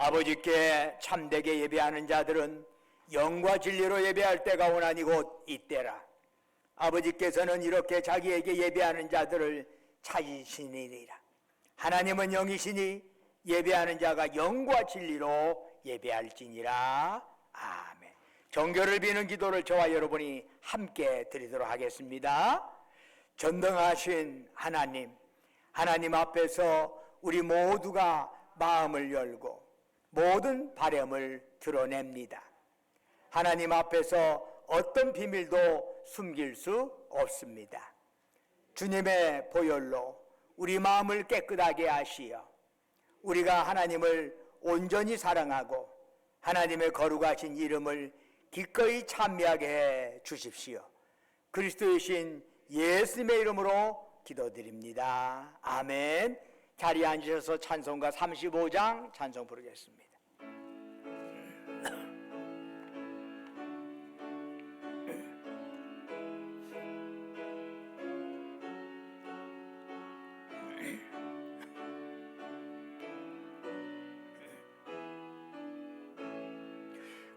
아버지께 참되게 예배하는 자들은 영과 진리로 예배할 때가 오나니 곧 이때라. 아버지께서는 이렇게 자기에게 예배하는 자들을 찾으시니라. 하나님은 영이시니 예배하는 자가 영과 진리로 예배할지니라. 아멘. 정결을 비는 기도를 저와 여러분이 함께 드리도록 하겠습니다. 전능하신 하나님, 하나님 앞에서 우리 모두가 마음을 열고 모든 바람을 드러냅니다. 하나님 앞에서 어떤 비밀도 숨길 수 없습니다. 주님의 보혈로 우리 마음을 깨끗하게 하시어 우리가 하나님을 온전히 사랑하고 하나님의 거룩하신 이름을 기꺼이 찬미하게 해 주십시오. 그리스도의 신 예수님의 이름으로 기도드립니다. 아멘. 자리에 앉으셔서 찬송가 35장 찬송 부르겠습니다.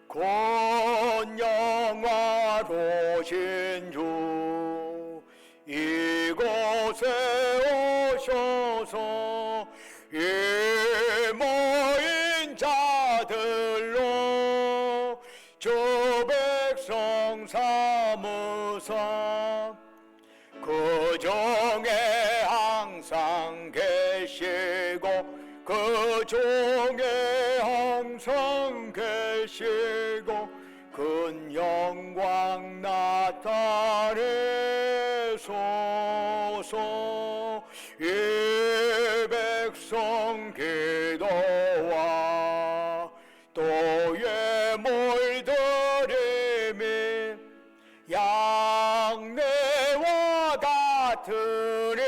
곧 영화로우신 주 이곳에 오셔서 이 모인 자들로 주 백성 삼으사 그 중에 항상 계시고 그 중에 항상 계시고 큰 영광 나타내소서. 이 백성 기도와 또의 물들임이 양내와 같으니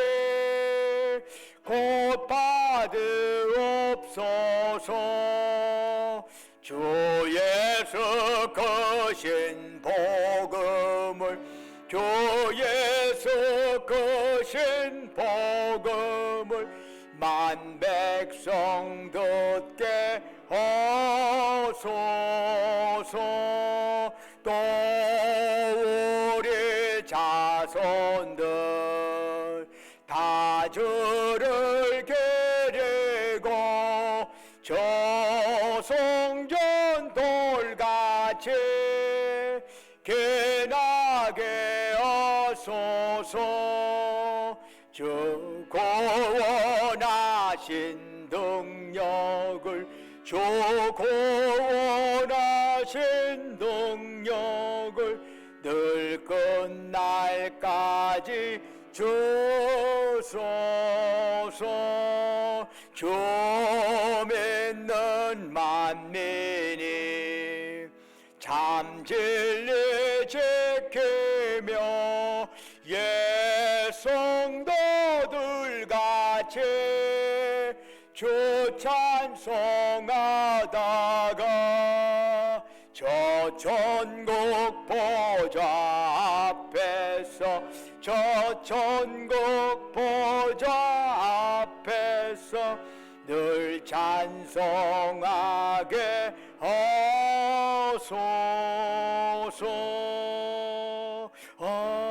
곧 받으옵소서. 주 예수 크신 복음을 주 예수 크신 복음을 만 백성 듣게 하소서. 또 우리 자손들 다 주를 기리고 저성전 돌같이 기나게 하소서. 주 구원하신 능력을 주 구원하신 능력을 늘 끝날까지 주소서. 주 믿는 만민이 참 진리 지키며 옛 성도들 같이 주 찬송하다가 저 천국 보좌 앞에서 저 천국 보좌 앞에서 늘 찬송하게 하소서. 아멘.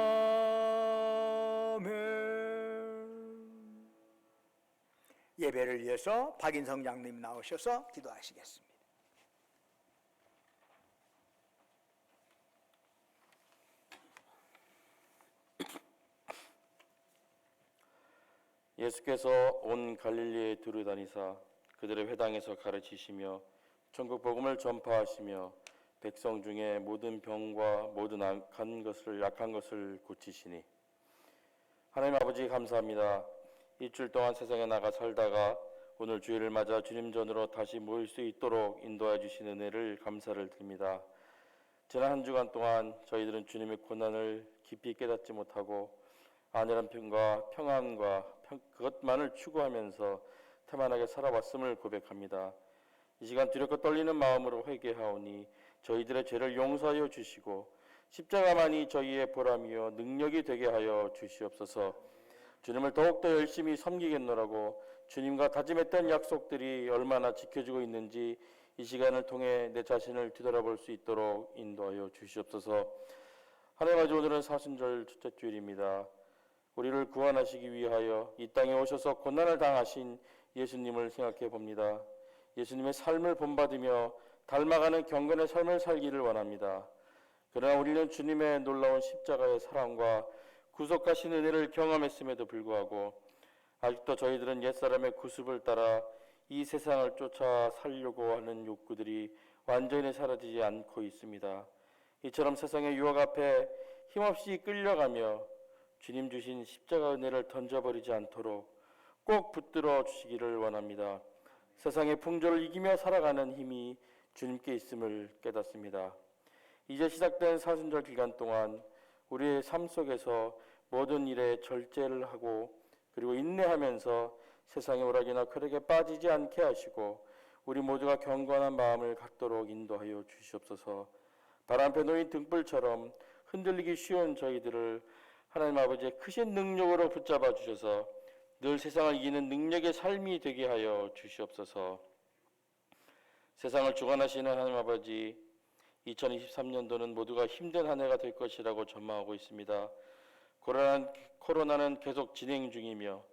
예배를 위해서 박인성 장님 나오셔서 기도하시겠습니다. 예수께서 온 갈릴리에 두루 다니사 그들의 회당에서 가르치시며 천국 복음을 전파하시며 백성 중에 모든 병과 모든 약한 것을 고치시니. 하나님 아버지 감사합니다. 일주일 동안 세상에 나가 살다가 오늘 주일을 맞아 주님 전으로 다시 모일 수 있도록 인도해 주신 은혜를 감사를 드립니다. 지난 한 주간 동안 저희들은 주님의 고난을 깊이 깨닫지 못하고 안일한 편과 평안과 그것만을 추구하면서 태만하게 살아왔음을 고백합니다. 이 시간 두렵고 떨리는 마음으로 회개하오니 저희들의 죄를 용서하여 주시고 십자가만이 저희의 보람이요 능력이 되게 하여 주시옵소서. 주님을 더욱더 열심히 섬기겠노라고 주님과 다짐했던 약속들이 얼마나 지켜지고 있는지 이 시간을 통해 내 자신을 뒤돌아볼 수 있도록 인도하여 주시옵소서. 하나님 아버지, 오늘은 사순절 첫째 주일입니다. 우리를 구원하시기 위하여 이 땅에 오셔서 고난을 당하신 예수님을 생각해 봅니다. 예수님의 삶을 본받으며 닮아가는 경건의 삶을 살기를 원합니다. 그러나 우리는 주님의 놀라운 십자가의 사랑과 구속하신 은혜를 경험했음에도 불구하고 아직도 저희들은 옛사람의 구습을 따라 이 세상을 쫓아 살려고 하는 욕구들이 완전히 사라지지 않고 있습니다. 이처럼 세상의 유혹 앞에 힘없이 끌려가며 주님 주신 십자가 은혜를 던져버리지 않도록 꼭 붙들어 주시기를 원합니다. 세상의 풍조를 이기며 살아가는 힘이 주님께 있음을 깨닫습니다. 이제 시작된 사순절 기간 동안 우리의 삶 속에서 모든 일에 절제를 하고 그리고 인내하면서 세상의 오락이나 쾌락에 빠지지 않게 하시고 우리 모두가 경건한 마음을 갖도록 인도하여 주시옵소서. 바람에 놓인 등불처럼 흔들리기 쉬운 저희들을 하나님 아버지의 크신 능력으로 붙잡아 주셔서 늘 세상을 이기는 능력의 삶이 되게 하여 주시옵소서. 세상을 주관하시는 하나님 아버지, 2023년도는 모두가 힘든 한 해가 될 것이라고 전망하고 있습니다. 코로나는 계속 진행 중이며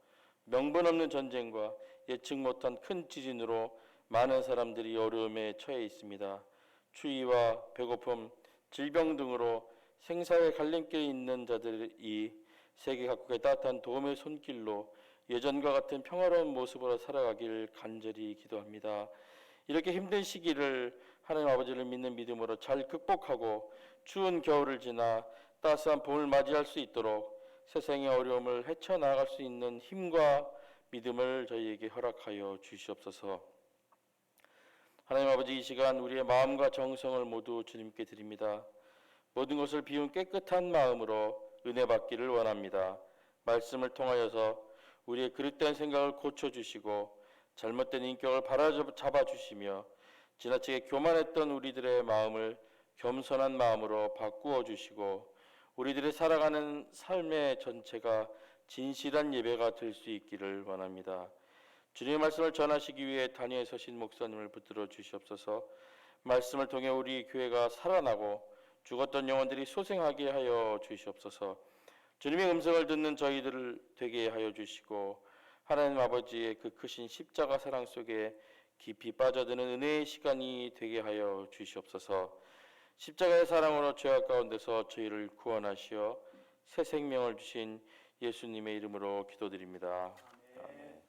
명분 없는 전쟁과 예측 못한 큰 지진으로 많은 사람들이 어려움에 처해 있습니다. 추위와 배고픔, 질병 등으로 생사의 갈림길에 있는 자들이 세계 각국의 따뜻한 도움의 손길로 예전과 같은 평화로운 모습으로 살아가길 간절히 기도합니다. 이렇게 힘든 시기를 하나님 아버지를 믿는 믿음으로 잘 극복하고 추운 겨울을 지나 따스한 봄을 맞이할 수 있도록 세상의 어려움을 헤쳐나갈 수 있는 힘과 믿음을 저희에게 허락하여 주시옵소서. 하나님 아버지, 이 시간 우리의 마음과 정성을 모두 주님께 드립니다. 모든 것을 비운 깨끗한 마음으로 은혜 받기를 원합니다. 말씀을 통하여서 우리의 그릇된 생각을 고쳐주시고 잘못된 인격을 바로잡아 주시며 지나치게 교만했던 우리들의 마음을 겸손한 마음으로 바꾸어 주시고 우리들의 살아가는 삶의 전체가 진실한 예배가 될 수 있기를 원합니다. 주님의 말씀을 전하시기 위해 단위에 서신 목사님을 붙들어 주시옵소서. 말씀을 통해 우리 교회가 살아나고 죽었던 영혼들이 소생하게 하여 주시옵소서. 주님의 음성을 듣는 저희들을 되게 하여 주시고 하나님 아버지의 그 크신 십자가 사랑 속에 깊이 빠져드는 은혜의 시간이 되게 하여 주시옵소서. 십자가의 사랑으로 죄악 가운데서 저희를 구원하시어 새 생명을 주신 예수님의 이름으로 기도드립니다. 아멘.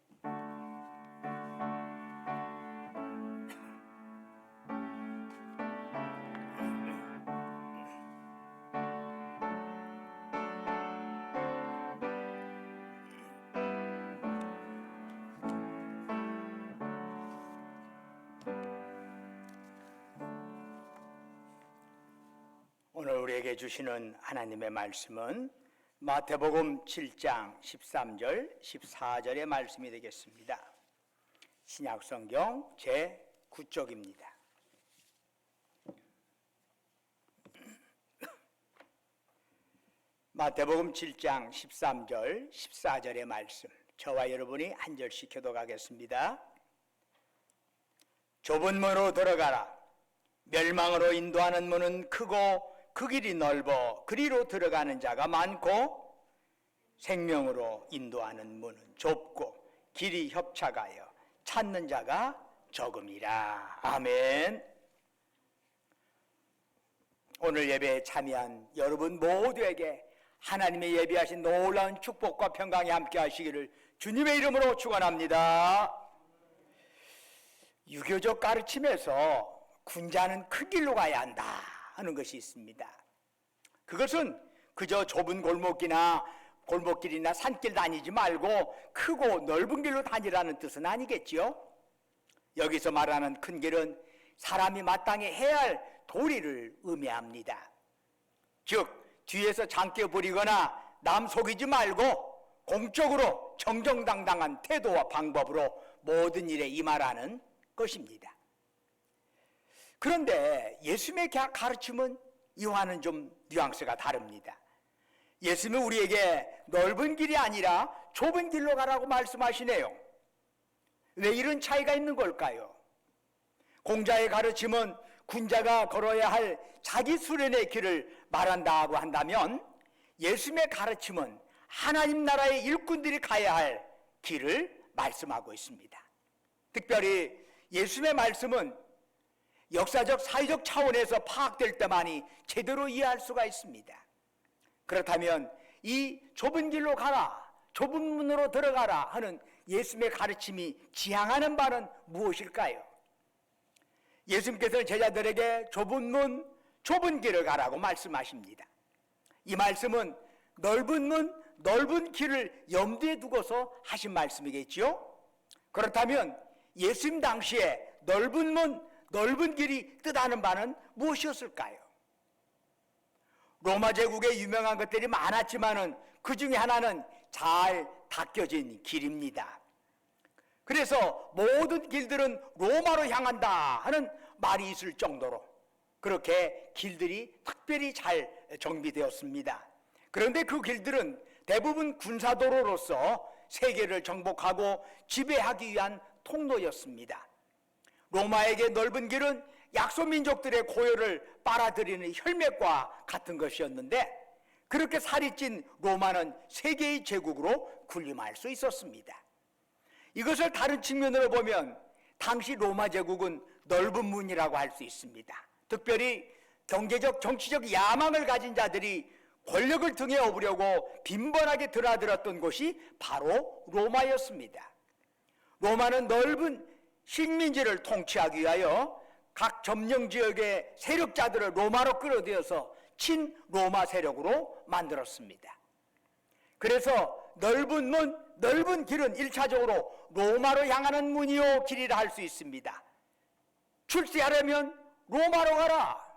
오늘 우리에게 주시는 하나님의 말씀은 마태복음 7장 13절, 14절의 말씀이 되겠습니다. 신약성경 제9쪽입니다. 마태복음 7장 13절, 14절의 말씀, 저와 여러분이 한 절씩 교독하겠습니다. 좁은 문으로 들어가라. 멸망으로 인도하는 문은 크고 그 길이 넓어 그리로 들어가는 자가 많고 생명으로 인도하는 문은 좁고 길이 협착하여 찾는 자가 적음이라. 아멘. 오늘 예배에 참여한 여러분 모두에게 하나님의 예비하신 놀라운 축복과 평강이 함께 하시기를 주님의 이름으로 축원합니다. 유교적 가르침에서 군자는 큰 길로 가야 한다 하는 것이 있습니다. 그것은 그저 좁은 골목길이나 산길 다니지 말고 크고 넓은 길로 다니라는 뜻은 아니겠지요. 여기서 말하는 큰 길은 사람이 마땅히 해야 할 도리를 의미합니다. 즉 뒤에서 장깨 부리거나 남 속이지 말고 공적으로 정정당당한 태도와 방법으로 모든 일에 임하라는 것입니다. 그런데 예수님의 가르침은 이와는 좀 뉘앙스가 다릅니다. 예수님은 우리에게 넓은 길이 아니라 좁은 길로 가라고 말씀하시네요. 왜 이런 차이가 있는 걸까요? 공자의 가르침은 군자가 걸어야 할 자기 수련의 길을 말한다고 한다면, 예수님의 가르침은 하나님 나라의 일꾼들이 가야 할 길을 말씀하고 있습니다. 특별히 예수님의 말씀은 역사적 사회적 차원에서 파악될 때만이 제대로 이해할 수가 있습니다. 그렇다면 이 좁은 길로 가라, 좁은 문으로 들어가라 하는 예수님의 가르침이 지향하는 바는 무엇일까요? 예수님께서는 제자들에게 좁은 문, 좁은 길을 가라고 말씀하십니다. 이 말씀은 넓은 문, 넓은 길을 염두에 두고서 하신 말씀이겠지요? 그렇다면 예수님 당시에 넓은 문, 넓은 길이 뜻하는 바는 무엇이었을까요? 로마 제국에 유명한 것들이 많았지만은 그 중에 하나는 잘 닦여진 길입니다. 그래서 모든 길들은 로마로 향한다 하는 말이 있을 정도로 그렇게 길들이 특별히 잘 정비되었습니다. 그런데 그 길들은 대부분 군사도로로서 세계를 정복하고 지배하기 위한 통로였습니다. 로마에게 넓은 길은 약소민족들의 고열을 빨아들이는 혈맥과 같은 것이었는데, 그렇게 살이 찐 로마는 세계의 제국으로 군림할 수 있었습니다. 이것을 다른 측면으로 보면 당시 로마 제국은 넓은 문이라고 할 수 있습니다. 특별히 경제적, 정치적 야망을 가진 자들이 권력을 등에 업으려고 빈번하게 드나들었던 곳이 바로 로마였습니다. 로마는 넓은 식민지를 통치하기 위하여 각 점령 지역의 세력자들을 로마로 끌어들여서 친로마 세력으로 만들었습니다. 그래서 넓은 문, 넓은 길은 1차적으로 로마로 향하는 문이요 길이라 할 수 있습니다. 출세하려면 로마로 가라.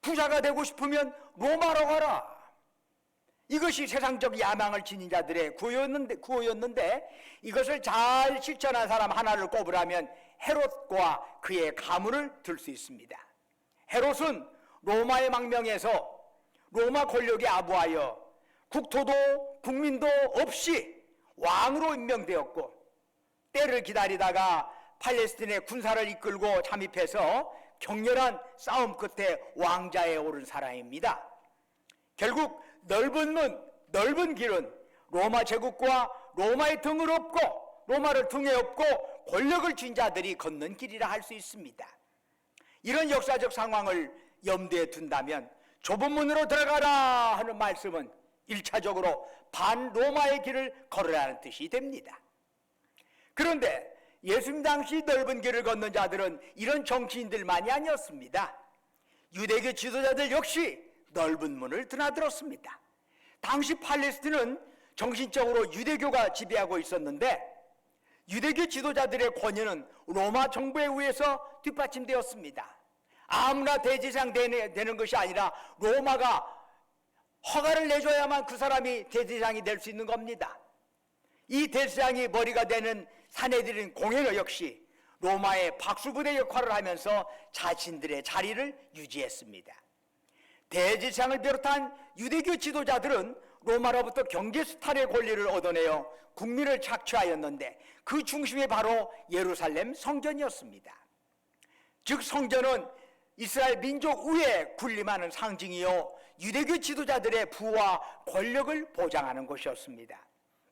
부자가 되고 싶으면 로마로 가라. 이것이 세상적 야망을 지닌 자들의 구호였는데 이것을 잘 실천한 사람 하나를 꼽으라면 헤롯과 그의 가문을 들 수 있습니다. 헤롯은 로마의 망명에서 로마 권력에 아부하여 국토도 국민도 없이 왕으로 임명되었고, 때를 기다리다가 팔레스틴의 군사를 이끌고 잠입해서 격렬한 싸움 끝에 왕좌에 오른 사람입니다. 결국 넓은 문, 넓은 길은 로마 제국과 로마의 등을 업고 로마를 등에 업고 권력을 쥔 자들이 걷는 길이라 할 수 있습니다. 이런 역사적 상황을 염두에 둔다면 좁은 문으로 들어가라 하는 말씀은 1차적으로 반로마의 길을 걸으라는 뜻이 됩니다. 그런데 예수님 당시 넓은 길을 걷는 자들은 이런 정치인들만이 아니었습니다. 유대교 지도자들 역시 넓은 문을 드나들었습니다. 당시 팔레스틴은 정신적으로 유대교가 지배하고 있었는데 유대교 지도자들의 권위는 로마 정부에 의해서 뒷받침되었습니다. 아무나 대제사장 되는 것이 아니라 로마가 허가를 내줘야만 그 사람이 대제사장이 될 수 있는 겁니다. 이 대제사장이 머리가 되는 사내들인 공회너 역시 로마의 박수부대 역할을 하면서 자신들의 자리를 유지했습니다. 대제사장을 비롯한 유대교 지도자들은 로마로부터 경제수탈의 권리를 얻어내어 국민을 착취하였는데 그 중심이 바로 예루살렘 성전이었습니다. 즉 성전은 이스라엘 민족 위에 군림하는 상징이요 유대교 지도자들의 부와 권력을 보장하는 것이었습니다.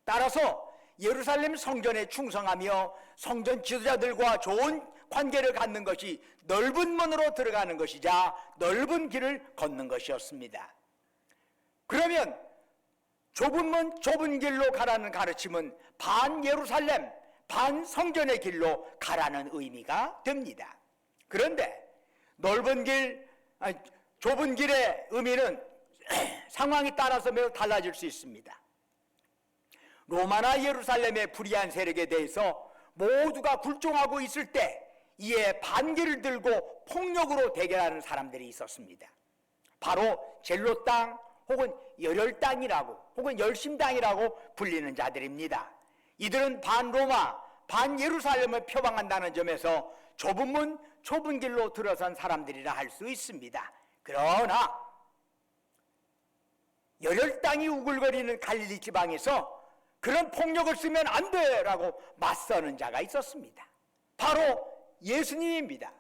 따라서 예루살렘 성전에 충성하며 성전 지도자들과 좋은 관계를 갖는 것이 넓은 문으로 들어가는 것이자 넓은 길을 걷는 것이었습니다. 그러면 좁은 문, 좁은 길로 가라는 가르침은 반 예루살렘, 반 성전의 길로 가라는 의미가 됩니다. 그런데 넓은 길, 좁은 길의 의미는 상황에 따라서 매우 달라질 수 있습니다. 로마나 예루살렘의 불의한 세력에 대해서 모두가 굴종하고 있을 때 이에 반기를 들고 폭력으로 대결하는 사람들이 있었습니다. 바로 젤롯당 혹은 열혈당이라고 혹은 열심당이라고 불리는 자들입니다. 이들은 반로마, 반예루살렘을 표방한다는 점에서 좁은 문, 좁은 길로 들어선 사람들이라 할 수 있습니다. 그러나 열혈당이 우글거리는 갈릴리 지방에서 그런 폭력을 쓰면 안 돼라고 맞서는 자가 있었습니다. 바로 예수님입니다.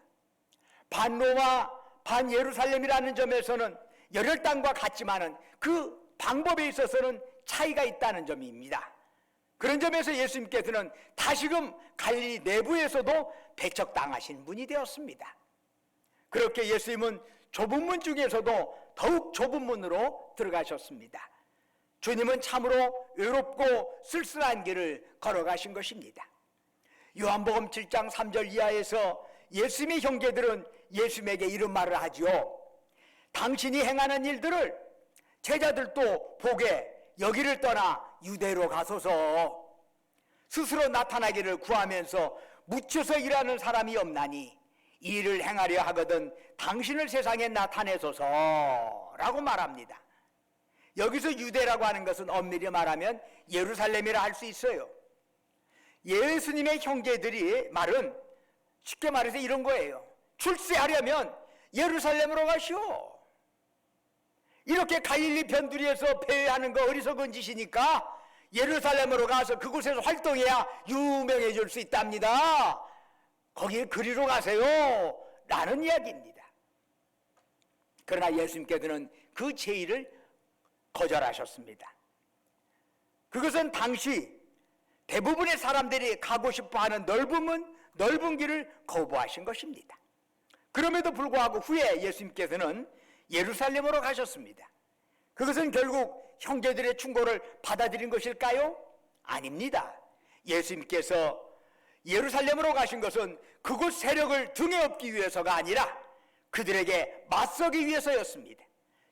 반로마 반예루살렘이라는 점에서는 열혈 땅과 같지만은 그 방법에 있어서는 차이가 있다는 점입니다. 그런 점에서 예수님께서는 다시금 갈릴리 내부에서도 배척당하신 분이 되었습니다. 그렇게 예수님은 좁은 문 중에서도 더욱 좁은 문으로 들어가셨습니다. 주님은 참으로 외롭고 쓸쓸한 길을 걸어가신 것입니다. 요한복음 7장 3절 이하에서 예수님의 형제들은 예수님에게 이런 말을 하지요. 당신이 행하는 일들을 제자들도 보게 여기를 떠나 유대로 가소서. 스스로 나타나기를 구하면서 묻혀서 일하는 사람이 없나니 이 일을 행하려 하거든 당신을 세상에 나타내소서라고 말합니다. 여기서 유대라고 하는 것은 엄밀히 말하면 예루살렘이라 할 수 있어요. 예수님의 형제들이 말은 쉽게 말해서 이런 거예요. 출세하려면 예루살렘으로 가시오. 이렇게 갈릴리 변두리에서 배회하는 거 어리석은 짓이니까 예루살렘으로 가서 그곳에서 활동해야 유명해질 수 있답니다. 거기에 그리로 가세요 라는 이야기입니다. 그러나 예수님께서는 그 제의를 거절하셨습니다. 그것은 당시 대부분의 사람들이 가고 싶어하는 넓은 길을 거부하신 것입니다. 그럼에도 불구하고 후에 예수님께서는 예루살렘으로 가셨습니다. 그것은 결국 형제들의 충고를 받아들인 것일까요? 아닙니다. 예수님께서 예루살렘으로 가신 것은 그곳 세력을 등에 업기 위해서가 아니라 그들에게 맞서기 위해서였습니다.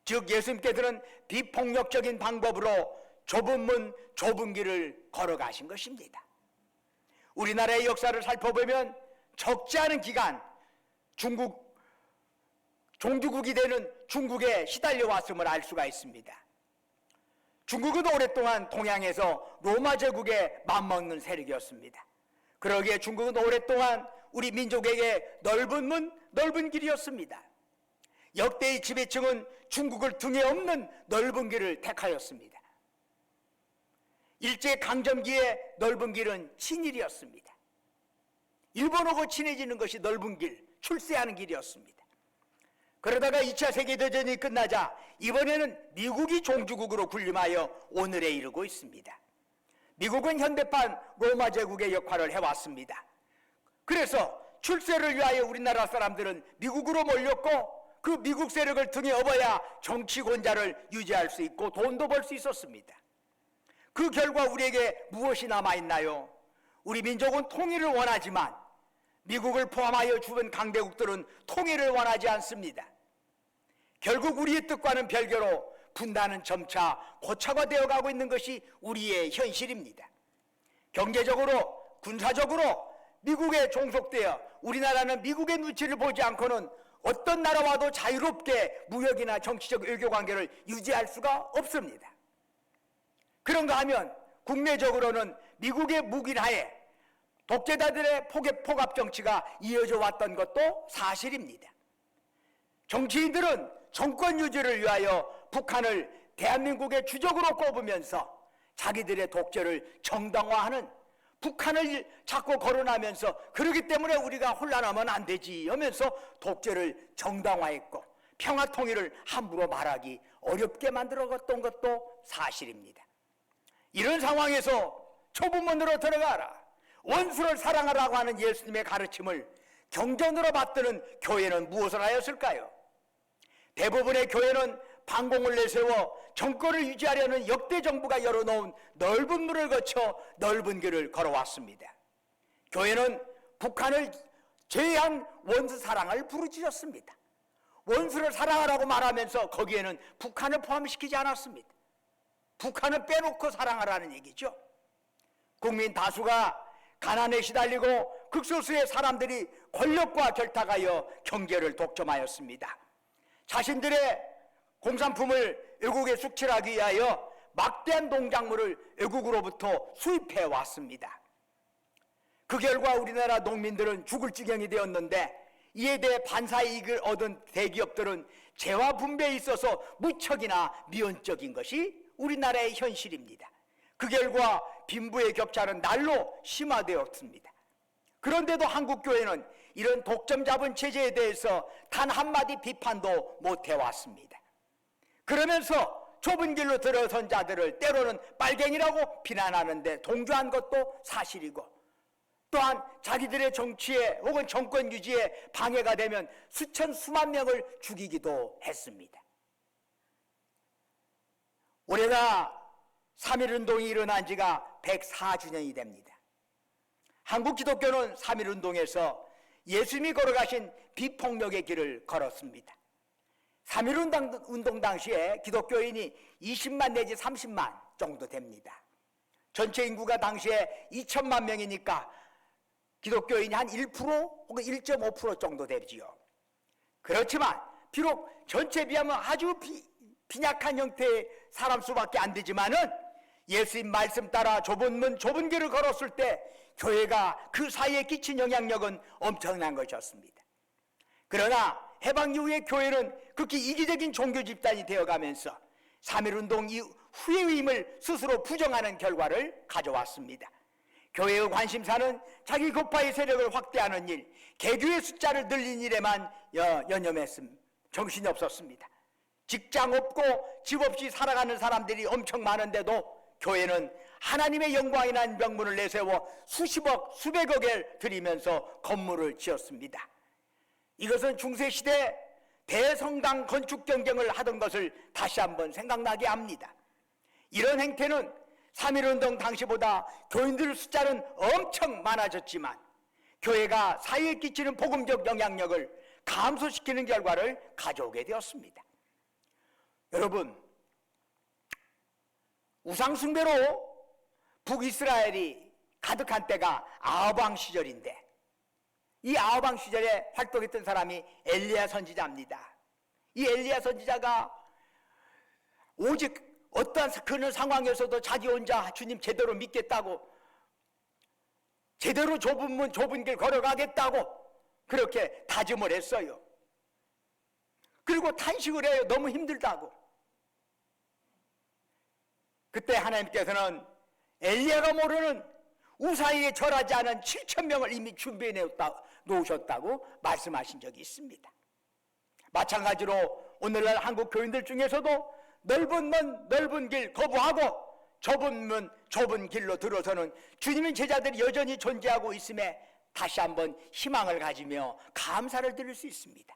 즉 예수님께서는 비폭력적인 방법으로 좁은 문, 좁은 길을 걸어가신 것입니다. 우리나라의 역사를 살펴보면 적지 않은 기간 종주국이 되는 중국에 시달려 왔음을 알 수가 있습니다. 중국은 오랫동안 동양에서 로마 제국에 맞먹는 세력이었습니다. 그러기에 중국은 오랫동안 우리 민족에게 넓은 문, 넓은 길이었습니다. 역대의 지배층은 중국을 등에 업는 넓은 길을 택하였습니다. 일제강점기의 넓은 길은 친일이었습니다. 일본하고 친해지는 것이 넓은 길, 출세하는 길이었습니다. 그러다가 2차 세계대전이 끝나자 이번에는 미국이 종주국으로 군림하여 오늘에 이르고 있습니다. 미국은 현대판 로마 제국의 역할을 해왔습니다. 그래서 출세를 위하여 우리나라 사람들은 미국으로 몰렸고 그 미국 세력을 등에 업어야 정치 권좌를 유지할 수 있고 돈도 벌 수 있었습니다. 그 결과 우리에게 무엇이 남아있나요? 우리 민족은 통일을 원하지만 미국을 포함하여 주변 강대국들은 통일을 원하지 않습니다. 결국 우리의 뜻과는 별개로 분단은 점차 고착화되어 가고 있는 것이 우리의 현실입니다. 경제적으로, 군사적으로 미국에 종속되어 우리나라는 미국의 눈치를 보지 않고는 어떤 나라와도 자유롭게 무역이나 정치적 외교 관계를 유지할 수가 없습니다. 그런가 하면 국내적으로는 미국의 묵인하에 독재자들의 포갑 정치가 이어져 왔던 것도 사실입니다. 정치인들은 정권 유지를 위하여 북한을 대한민국의 주적으로 꼽으면서 자기들의 독재를 정당화하는 북한을 자꾸 거론하면서 그러기 때문에 우리가 혼란하면 안 되지 하면서 독재를 정당화했고 평화통일을 함부로 말하기 어렵게 만들어갔던 것도 사실입니다. 이런 상황에서 좁은 문으로 들어가라, 원수를 사랑하라고 하는 예수님의 가르침을 경전으로 받드는 교회는 무엇을 하였을까요? 대부분의 교회는 반공을 내세워 정권을 유지하려는 역대 정부가 열어놓은 넓은 문을 거쳐 넓은 길을 걸어왔습니다. 교회는 북한을 제외한 원수 사랑을 부르짖었습니다. 원수를 사랑하라고 말하면서 거기에는 북한을 포함시키지 않았습니다. 북한은 빼놓고 사랑하라는 얘기죠. 국민 다수가 가난에 시달리고 극소수의 사람들이 권력과 결탁하여 경제를 독점하였습니다. 자신들의 공산품을 외국에 수출하기 위하여 막대한 농작물을 외국으로부터 수입해 왔습니다. 그 결과 우리나라 농민들은 죽을 지경이 되었는데 이에 대해 반사이익을 얻은 대기업들은 재화 분배에 있어서 무척이나 미온적인 것이 우리나라의 현실입니다. 그 결과 빈부의 격차는 날로 심화되었습니다. 그런데도 한국교회는 이런 독점 잡은 체제에 대해서 단 한마디 비판도 못 해왔습니다. 그러면서 좁은 길로 들어선 자들을 때로는 빨갱이라고 비난하는데 동조한 것도 사실이고, 또한 자기들의 정치에 혹은 정권 유지에 방해가 되면 수천 수만 명을 죽이기도 했습니다. 올해가 3.1운동이 일어난 지가 104주년이 됩니다. 한국 기독교는 3.1운동에서 예수님이 걸어가신 비폭력의 길을 걸었습니다. 3.1운동 당시에 기독교인이 20만 내지 30만 정도 됩니다. 전체 인구가 당시에 2천만 명이니까 기독교인이 한 1% 혹은 1.5% 정도 되지요. 그렇지만 비록 전체에 비하면 아주 빈약한 형태의 사람 수밖에 안 되지만은 예수님 말씀 따라 좁은 문 좁은 길을 걸었을 때 교회가 그 사이에 끼친 영향력은 엄청난 것이었습니다. 그러나 해방 이후에 교회는 극히 이기적인 종교 집단이 되어가면서 3.1운동 이후의 힘을 스스로 부정하는 결과를 가져왔습니다. 교회의 관심사는 자기 교파의 세력을 확대하는 일, 개교의 숫자를 늘린 일에만 연연했음, 정신이 없었습니다. 직장 없고 집 없이 살아가는 사람들이 엄청 많은데도 교회는 하나님의 영광이 난 명문을 내세워 수십억, 수백억을 들이면서 건물을 지었습니다. 이것은 중세시대 대성당 건축 경쟁을 하던 것을 다시 한번 생각나게 합니다. 이런 행태는 3.1운동 당시보다 교인들 숫자는 엄청 많아졌지만 교회가 사회에 끼치는 복음적 영향력을 감소시키는 결과를 가져오게 되었습니다. 여러분, 우상숭배로 북이스라엘이 가득한 때가 아하방 시절인데, 이 아하방 시절에 활동했던 사람이 엘리야 선지자입니다. 이 엘리야 선지자가 오직 어떠한 그런 상황에서도 자기 혼자 주님 제대로 믿겠다고, 제대로 좁은 문 좁은 길 걸어가겠다고 그렇게 다짐을 했어요. 그리고 탄식을 해요. 너무 힘들다고. 그때 하나님께서는 엘리야가 모르는 우사에 절하지 않은 7,000명을 이미 준비해 놓으셨다고 말씀하신 적이 있습니다. 마찬가지로 오늘날 한국 교인들 중에서도 넓은 문 넓은 길 거부하고 좁은 문 좁은 길로 들어서는 주님의 제자들이 여전히 존재하고 있음에 다시 한번 희망을 가지며 감사를 드릴 수 있습니다.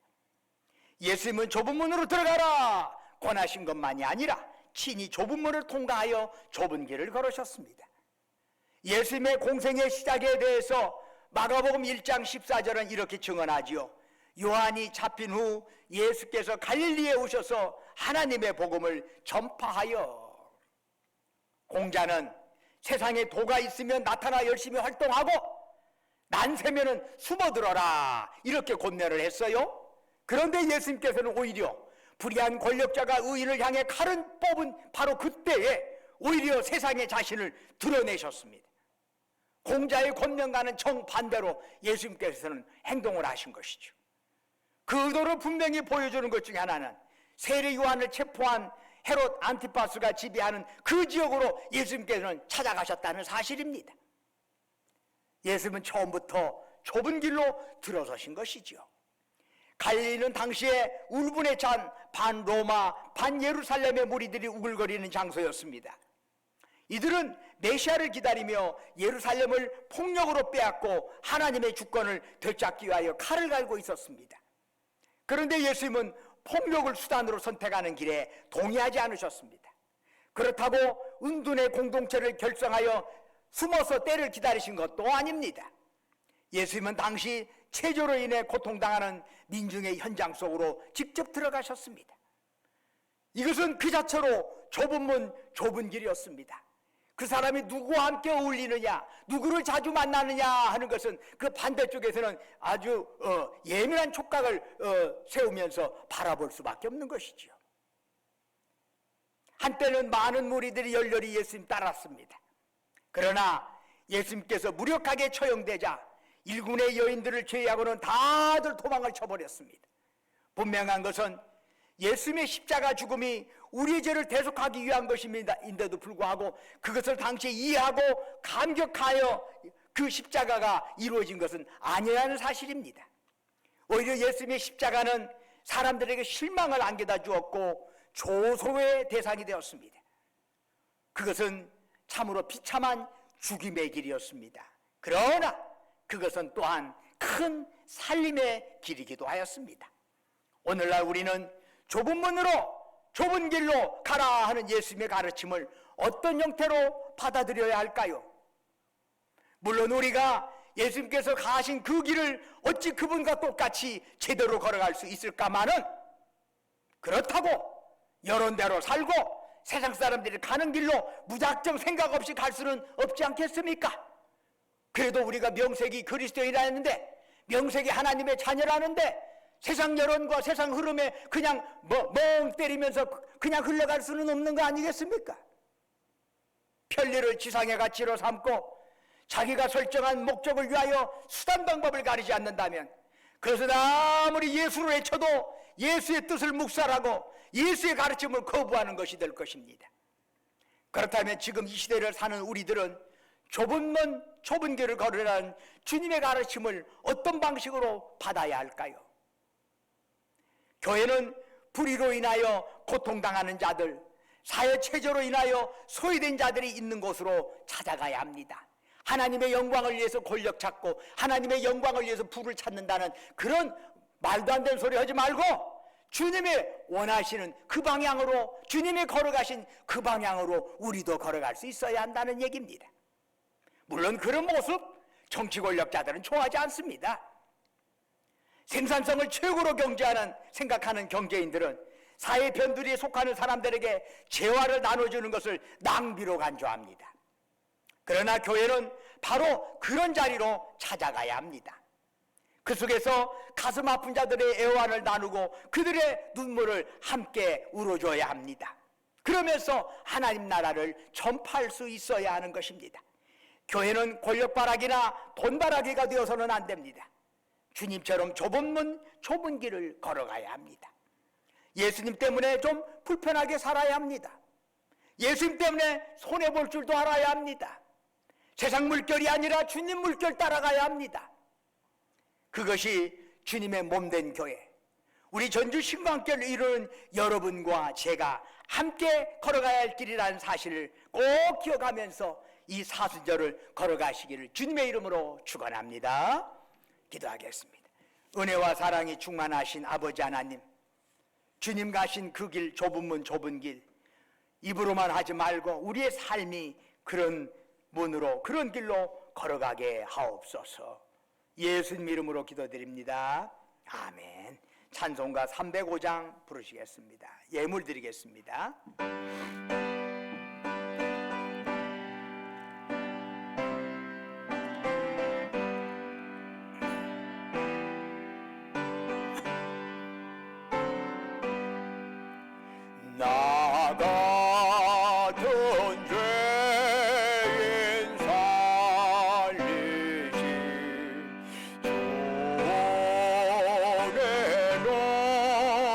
예수님은 좁은 문으로 들어가라 권하신 것만이 아니라 친히 좁은 문을 통과하여 좁은 길을 걸으셨습니다. 예수님의 공생의 시작에 대해서 마가복음 1장 14절은 이렇게 증언하지요. 요한이 잡힌 후 예수께서 갈릴리에 오셔서 하나님의 복음을 전파하여. 공자는 세상에 도가 있으면 나타나 열심히 활동하고 난세면은 숨어들어라 이렇게 권면을 했어요. 그런데 예수님께서는 오히려 불의한 권력자가 의인을 향해 칼은 뽑은 바로 그때에 오히려 세상의 자신을 드러내셨습니다. 공자의 권면과는 정반대로 예수님께서는 행동을 하신 것이죠. 그 의도를 분명히 보여주는 것 중에 하나는 세례 요한을 체포한 헤롯 안티파스가 지배하는 그 지역으로 예수님께서는 찾아가셨다는 사실입니다. 예수님은 처음부터 좁은 길로 들어서신 것이죠. 갈릴리는 당시에 울분에 찬 반 로마 반 예루살렘의 무리들이 우글거리는 장소였습니다. 이들은 메시아를 기다리며 예루살렘을 폭력으로 빼앗고 하나님의 주권을 되찾기 위하여 칼을 갈고 있었습니다. 그런데 예수님은 폭력을 수단으로 선택하는 길에 동의하지 않으셨습니다. 그렇다고 은둔의 공동체를 결성하여 숨어서 때를 기다리신 것도 아닙니다. 예수님은 당시 체조로 인해 고통당하는 민중의 현장 속으로 직접 들어가셨습니다. 이것은 그 자체로 좁은 문 좁은 길이었습니다. 그 사람이 누구와 함께 어울리느냐, 누구를 자주 만나느냐 하는 것은 그 반대쪽에서는 아주 예민한 촉각을 세우면서 바라볼 수밖에 없는 것이지요. 한때는 많은 무리들이 열렬히 예수님 따랐습니다. 그러나 예수님께서 무력하게 처형되자 일군의 여인들을 제외하고는 다들 도망을 쳐버렸습니다. 분명한 것은 예수님의 십자가 죽음이 우리의 죄를 대속하기 위한 것임인데도 불구하고 그것을 당시에 이해하고 감격하여 그 십자가가 이루어진 것은 아니라는 사실입니다. 오히려 예수님의 십자가는 사람들에게 실망을 안겨다 주었고 조소의 대상이 되었습니다. 그것은 참으로 비참한 죽임의 길이었습니다. 그러나 그것은 또한 큰 살림의 길이기도 하였습니다. 오늘날 우리는 좁은 문으로 좁은 길로 가라 하는 예수님의 가르침을 어떤 형태로 받아들여야 할까요? 물론 우리가 예수님께서 가신 그 길을 어찌 그분과 똑같이 제대로 걸어갈 수 있을까마는, 그렇다고 여론 대로 살고 세상 사람들이 가는 길로 무작정 생각 없이 갈 수는 없지 않겠습니까? 그래도 우리가 명색이 그리스도인이라는데, 명색이 하나님의 자녀라는데 세상 여론과 세상 흐름에 그냥 멍 때리면서 그냥 흘러갈 수는 없는 거 아니겠습니까? 편리를 지상의 가치로 삼고 자기가 설정한 목적을 위하여 수단 방법을 가리지 않는다면, 그것은 아무리 예수를 외쳐도 예수의 뜻을 묵살하고 예수의 가르침을 거부하는 것이 될 것입니다. 그렇다면 지금 이 시대를 사는 우리들은 좁은 문 좁은 길을 걸으라는 주님의 가르침을 어떤 방식으로 받아야 할까요? 교회는 불의로 인하여 고통당하는 자들, 사회체제로 인하여 소외된 자들이 있는 곳으로 찾아가야 합니다. 하나님의 영광을 위해서 권력 찾고 하나님의 영광을 위해서 부를 찾는다는 그런 말도 안 되는 소리 하지 말고 주님이 원하시는 그 방향으로, 주님이 걸어가신 그 방향으로 우리도 걸어갈 수 있어야 한다는 얘기입니다. 물론 그런 모습 정치 권력자들은 좋아하지 않습니다. 생산성을 최고로 생각하는 경제인들은 사회 변두리에 속하는 사람들에게 재화를 나눠주는 것을 낭비로 간주합니다. 그러나 교회는 바로 그런 자리로 찾아가야 합니다. 그 속에서 가슴 아픈 자들의 애환을 나누고 그들의 눈물을 함께 울어줘야 합니다. 그러면서 하나님 나라를 전파할 수 있어야 하는 것입니다. 교회는 권력바라기나 돈바라기가 되어서는 안 됩니다. 주님처럼 좁은 문 좁은 길을 걸어가야 합니다. 예수님 때문에 좀 불편하게 살아야 합니다. 예수님 때문에 손해볼 줄도 알아야 합니다. 세상 물결이 아니라 주님 물결 따라가야 합니다. 그것이 주님의 몸된 교회, 우리 전주 신광교를 이루는 여러분과 제가 함께 걸어가야 할 길이라는 사실을 꼭 기억하면서 이 사순절을 걸어가시기를 주님의 이름으로 축원합니다. 기도하겠습니다. 은혜와 사랑이 충만하신 아버지 하나님, 주님 가신 그 길, 좁은 문 좁은 길, 입으로만 하지 말고 우리의 삶이 그런 문으로, 그런 길로 걸어가게 하옵소서. 예수님 이름으로 기도드립니다. 아멘. 찬송가 305장 부르시겠습니다. 예물 드리겠습니다. 나 같은 죄인 살리신 주의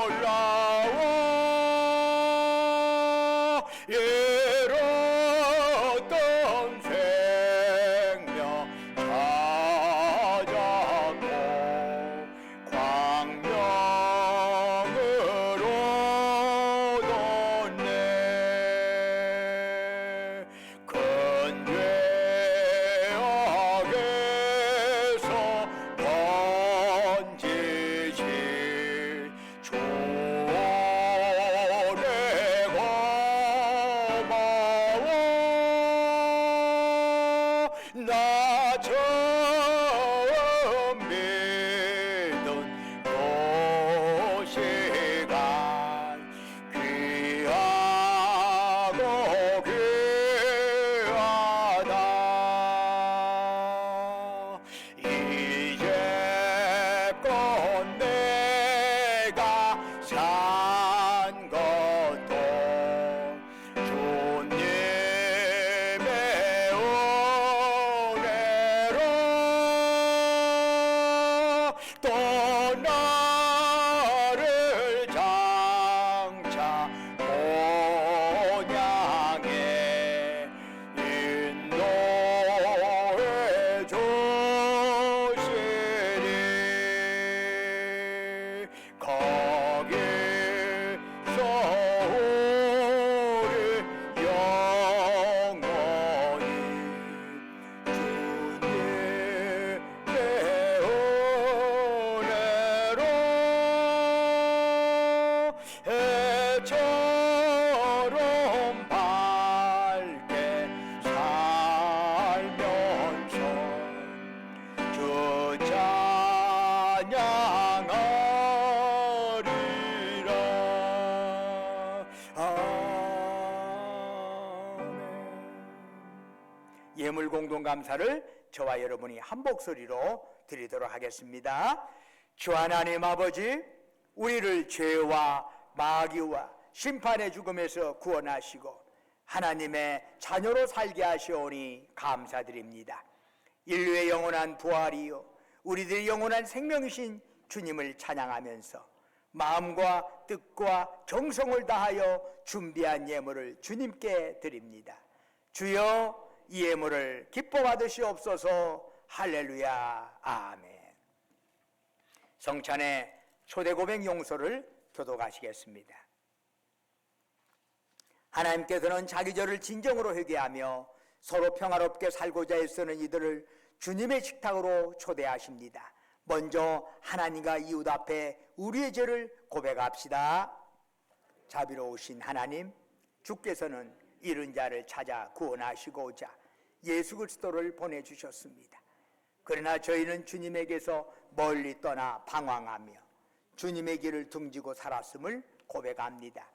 놀라워 잃었던 생명 찾았고 광명으로 큰 죄악에서 건지신 주원의 고마워. 나 처음 믿은 그 시간 귀하고 귀하다. 이제껏 내가 산 것도 주님의 은혜로, 또 나를 예물 공동 감사를 저와 여러분이 한 목소리로 드리도록 하겠습니다. 주 하나님 아버지, 우리를 죄와 마귀와 심판의 죽음에서 구원하시고 하나님의 자녀로 살게 하시오니 감사드립니다. 인류의 영원한 부활이요 우리들의 영원한 생명이신 주님을 찬양하면서 마음과 뜻과 정성을 다하여 준비한 예물을 주님께 드립니다. 주여, 이 예물을 기뻐 받으시옵소서. 할렐루야. 아멘. 성찬의 초대 고백 용서를 교독하시겠습니다. 하나님께서는 자기 죄를 진정으로 회개하며 서로 평화롭게 살고자 애쓰는 이들을 주님의 식탁으로 초대하십니다. 먼저 하나님과 이웃 앞에 우리의 죄를 고백합시다. 자비로우신 하나님, 주께서는 잃은 자를 찾아 구원하시고자 예수 그리스도를 보내주셨습니다. 그러나 저희는 주님에게서 멀리 떠나 방황하며 주님의 길을 등지고 살았음을 고백합니다.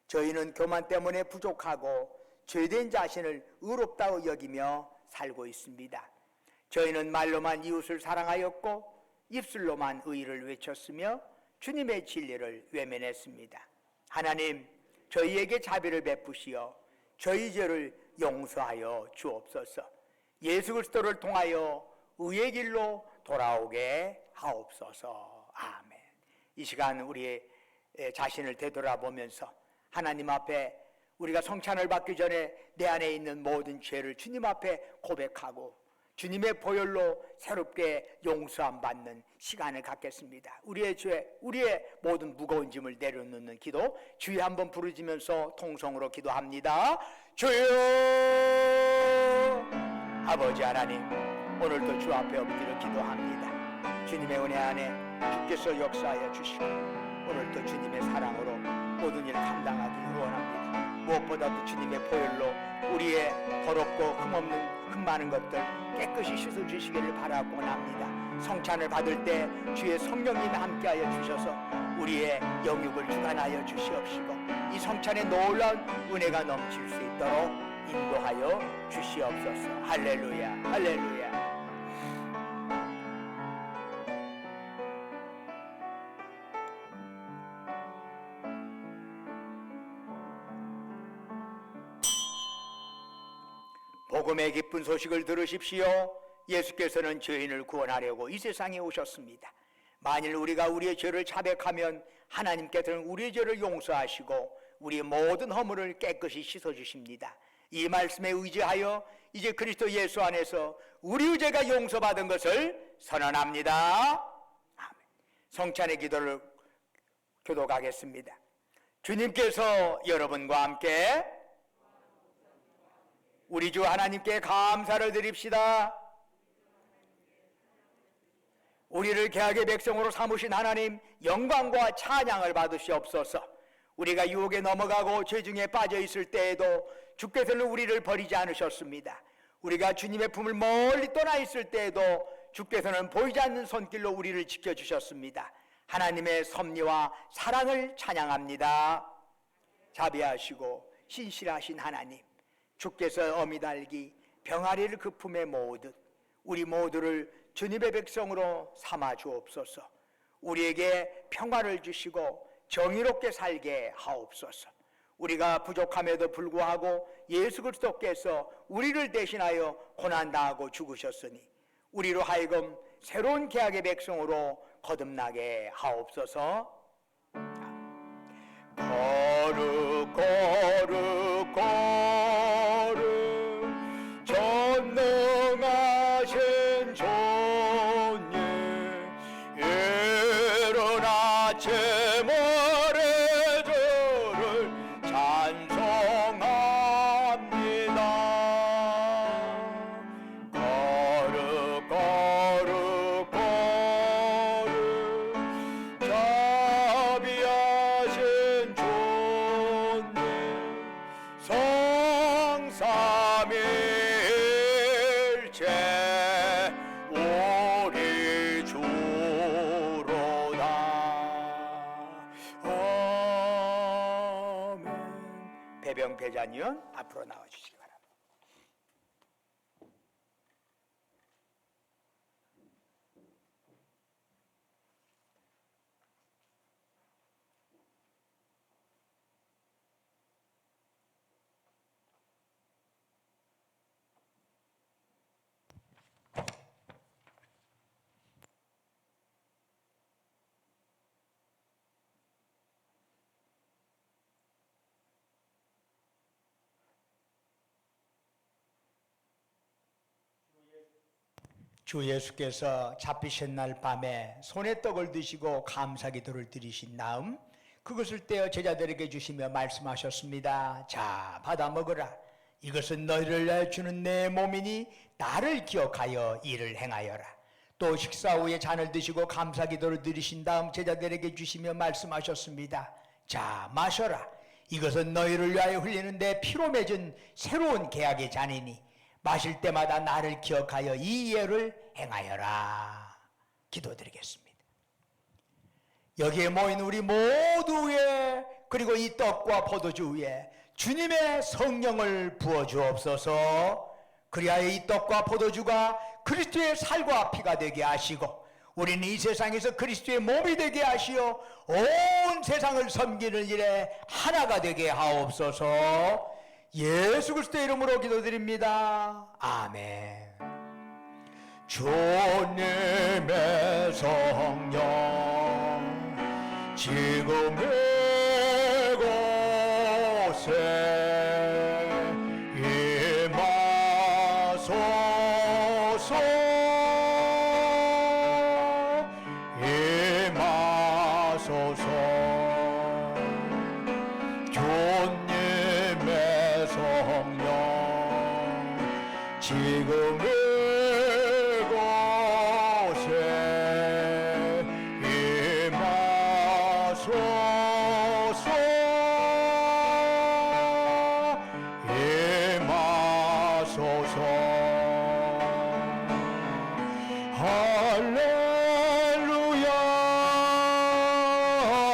저희는 교만 때문에 부족하고 죄된 자신을 의롭다고 여기며 살고 있습니다. 저희는 말로만 이웃을 사랑하였고 입술로만 의를 외쳤으며 주님의 진리를 외면했습니다. 하나님, 저희에게 자비를 베푸시어 저희 죄를 용서하여 주옵소서. 예수 그리스도를 통하여 의의 길로 돌아오게 하옵소서. 아멘. 이 시간 우리의 자신을 되돌아보면서 하나님 앞에 우리가 성찬을 받기 전에 내 안에 있는 모든 죄를 주님 앞에 고백하고 주님의 보혈로 새롭게 용서함 받는 시간을 갖겠습니다. 우리의 죄, 우리의 모든 무거운 짐을 내려놓는 기도 주여 한번 부르짖으면서 통성으로 기도합니다. 주여! 아버지 하나님, 오늘도 주 앞에 엎드려 기도합니다. 주님의 은혜 안에 주께서 역사하여 주시고 오늘도 주님의 사랑으로 모든 일을 감당하기 원합니다. 무엇보다도 주님의 보혈로 우리의 더럽고 흠없는 흠 많은 것들 깨끗이 씻어주시기를 바라고 합니다. 성찬을 받을 때 주의 성령님이 함께하여 주셔서 우리의 영육을 주관하여 주시옵시고 이 성찬에 놀라운 은혜가 넘칠 수 있도록 인도하여 주시옵소서. 할렐루야, 할렐루야. 복음의 기쁜 소식을 들으십시오. 예수께서는 죄인을 구원하려고 이 세상에 오셨습니다. 만일 우리가 우리의 죄를 자백하면 하나님께서는 우리의 죄를 용서하시고 우리의 모든 허물을 깨끗이 씻어주십니다. 이 말씀에 의지하여 이제 그리스도 예수 안에서 우리의 죄가 용서받은 것을 선언합니다. 아멘. 성찬의 기도를 교독하겠습니다. 주님께서 여러분과 함께 우리 주 하나님께 감사를 드립시다. 우리를 개혁의 백성으로 삼으신 하나님, 영광과 찬양을 받으시옵소서. 우리가 유혹에 넘어가고 죄중에 빠져 있을 때에도 주께서는 우리를 버리지 않으셨습니다. 우리가 주님의 품을 멀리 떠나 있을 때에도 주께서는 보이지 않는 손길로 우리를 지켜주셨습니다. 하나님의 섭리와 사랑을 찬양합니다. 자비하시고 신실하신 하나님, 주께서 어미 달기 병아리를 그 품에 모으듯 우리 모두를 주님의 백성으로 삼아 주옵소서. 우리에게 평화를 주시고 정의롭게 살게 하옵소서. 우리가 부족함에도 불구하고 예수 그리스도께서 우리를 대신하여 고난당하고 죽으셨으니 우리로 하여금 새로운 계약의 백성으로 거듭나게 하옵소서. 거룩 거룩 거룩 전능하신 존예 이른 아침 모래주를 찬송합니다. 거룩 거룩 거룩 자비하신 존예 성삼일체 우리 주로다. 아멘. 배병 배자니온 앞으로 나와주시기 바랍니다. 주 예수께서 잡히신 날 밤에 손에 떡을 드시고 감사기도를 드리신 다음 그것을 떼어 제자들에게 주시며 말씀하셨습니다. 자, 받아 먹으라. 이것은 너희를 위하여 주는 내 몸이니 나를 기억하여 이를 행하여라. 또 식사 후에 잔을 드시고 감사기도를 드리신 다음 제자들에게 주시며 말씀하셨습니다. 자, 마셔라. 이것은 너희를 위하여 흘리는 내 피로 맺은 새로운 계약의 잔이니 마실 때마다 나를 기억하여 이 예를 행하여라. 기도드리겠습니다. 여기에 모인 우리 모두 위에 그리고 이 떡과 포도주 위에 주님의 성령을 부어 주옵소서. 그리하여 이 떡과 포도주가 그리스도의 살과 피가 되게 하시고 우리는 이 세상에서 그리스도의 몸이 되게 하시어 온 세상을 섬기는 일에 하나가 되게 하옵소서. 예수 그리스도의 이름으로 기도드립니다. 아멘. 주님의 성령 지금 이곳에 임하소서. 임하소서. 주님의 성령 지금 이곳에 임하소서. 임하소서. 할렐루야.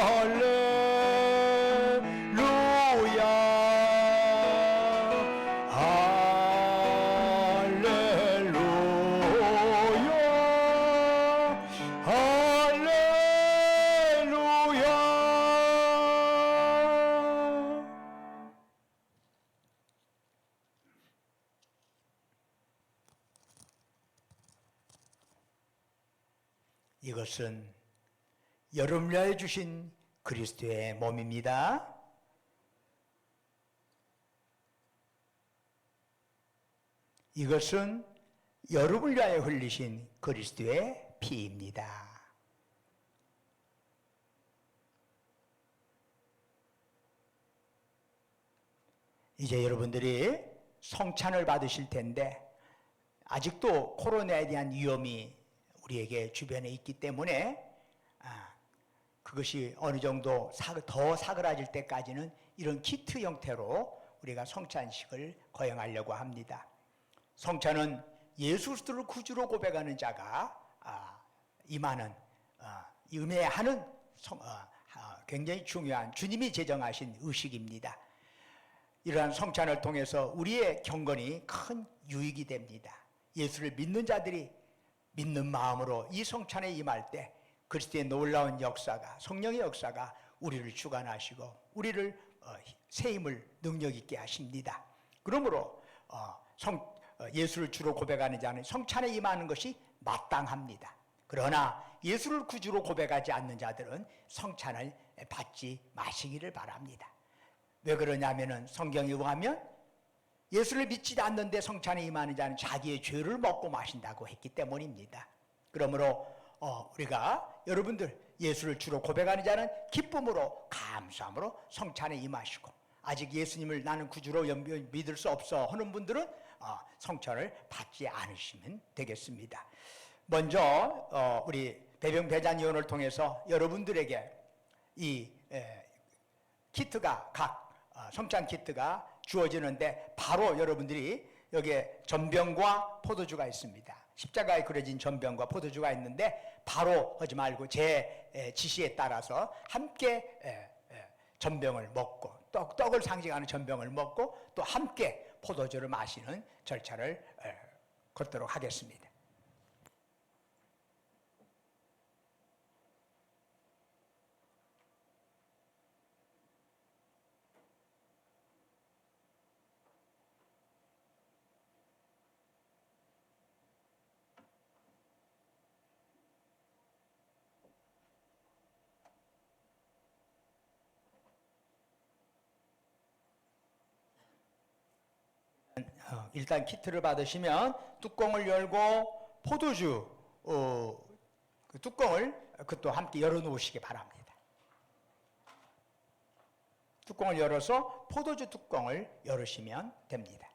할렐루야. 할렐루야. 이것은 여러분을 위하여 주신 그리스도의 몸입니다. 이것은 여러분을 위하여 흘리신 그리스도의 피입니다. 이제 여러분들이 성찬을 받으실 텐데 아직도 코로나에 대한 위험이 우리에게 주변에 있기 때문에 그것이 어느 정도 더 사그라질 때까지는 이런 키트 형태로 우리가 성찬식을 거행하려고 합니다. 성찬은 예수 그리스도를 구주로 고백하는 자가 임하는 음해하는 굉장히 중요한 주님이 제정하신 의식입니다. 이러한 성찬을 통해서 우리의 경건이 큰 유익이 됩니다. 예수를 믿는 자들이 믿는 마음으로 이 성찬에 임할 때 그리스도의 놀라운 역사가 성령의 역사가 우리를 주관하시고 우리를 새 힘을 능력 있게 하십니다. 그러므로 예수를 주로 고백하는 자는 성찬에 임하는 것이 마땅합니다. 그러나 예수를 구주로 고백하지 않는 자들은 성찬을 받지 마시기를 바랍니다. 왜 그러냐면은 성경에 의하면 예수를 믿지 않는데 성찬에 임하는 자는 자기의 죄를 먹고 마신다고 했기 때문입니다. 그러므로 우리가 여러분들 예수를 주로 고백하는 자는 기쁨으로 감사함으로 성찬에 임하시고 아직 예수님을 나는 구주로 믿을 수 없어 하는 분들은 성찬을 받지 않으시면 되겠습니다. 먼저 우리 배병배잔위원을 통해서 여러분들에게 이 키트가 성찬 키트가 주어지는데 바로 여러분들이 여기에 전병과 포도주가 있습니다. 십자가에 그려진 전병과 포도주가 있는데 바로 하지 말고 제 지시에 따라서 함께 전병을 먹고 떡을 상징하는 전병을 먹고 또 함께 포도주를 마시는 절차를 걷도록 하겠습니다. 일단 키트를 받으시면 뚜껑을 열고 포도주 그 뚜껑을 그것도 함께 열어놓으시기 바랍니다. 뚜껑을 열어서 포도주 뚜껑을 열으시면 됩니다.